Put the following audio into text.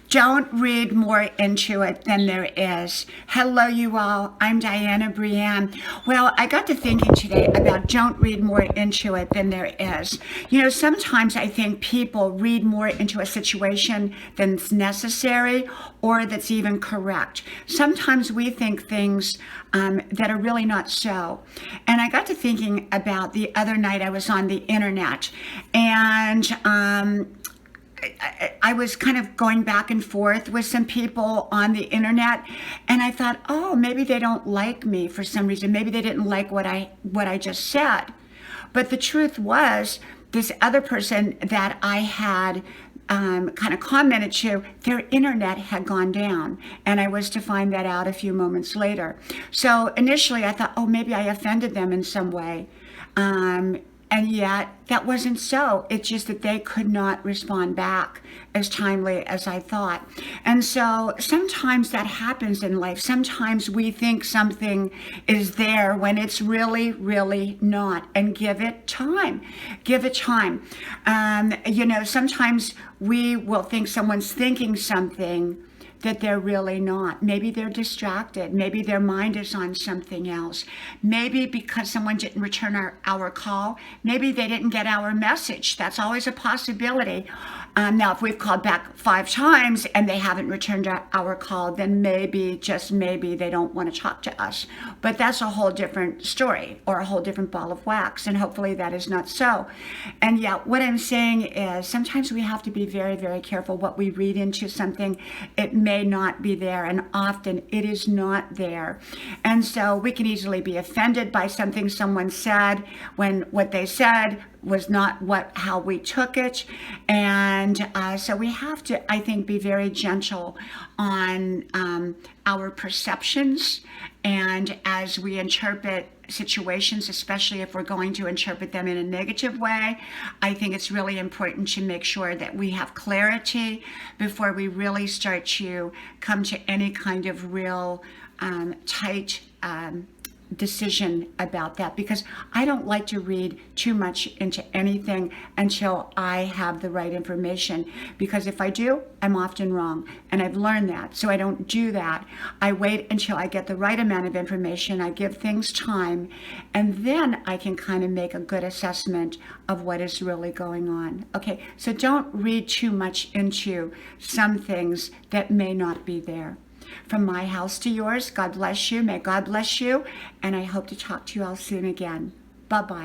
Don't read more into it than there is. Hello, you all. I'm Diana Brienne. Well, I got to thinking today about don't read more into it than there is. Sometimes I think people read more into a situation than's necessary or that's even correct. Sometimes we think things that are really not so. And I got to thinking about the other night I was on the internet and I was kind of going back and forth with some people on the internet, and I thought, oh, maybe they don't like me for some reason. Maybe they didn't like what I just said. But the truth was, this other person that I had kind of commented to, their internet had gone down, and I was to find that out a few moments later. So initially, I thought, oh, maybe I offended them in some way. And yet, that wasn't so. It's just that they could not respond back as timely as I thought. And so sometimes that happens in life. Sometimes we think something is there when it's really, really not. And give it time. Give it time. Sometimes we will think someone's thinking something that they're really not. Maybe they're distracted. Maybe their mind is on something else. Maybe because someone didn't return our call, maybe they didn't get our message. That's always a possibility. Now, if we've called back 5 times and they haven't returned our call, then maybe, just maybe, they don't want to talk to us. But that's a whole different story or a whole different ball of wax, and hopefully that is not so. And yet, what I'm saying is sometimes we have to be very, very careful what we read into something. It may not be there, and often it is not there. And so we can easily be offended by something someone said when what they said was not how we took it. And so we have to, I think, be very gentle on our perceptions, and as we interpret situations, especially if we're going to interpret them in a negative way, I think it's really important to make sure that we have clarity before we really start to come to any kind of real tight decision about that, because I don't like to read too much into anything until I have the right information, because if I do, I'm often wrong, and I've learned that. So I don't do that. I wait until I get the right amount of information. I give things time, and then I can kind of make a good assessment of what is really going on. Okay, so don't read too much into some things that may not be there. From my house to yours, God bless you. May God bless you. And I hope to talk to you all soon again. Bye-bye.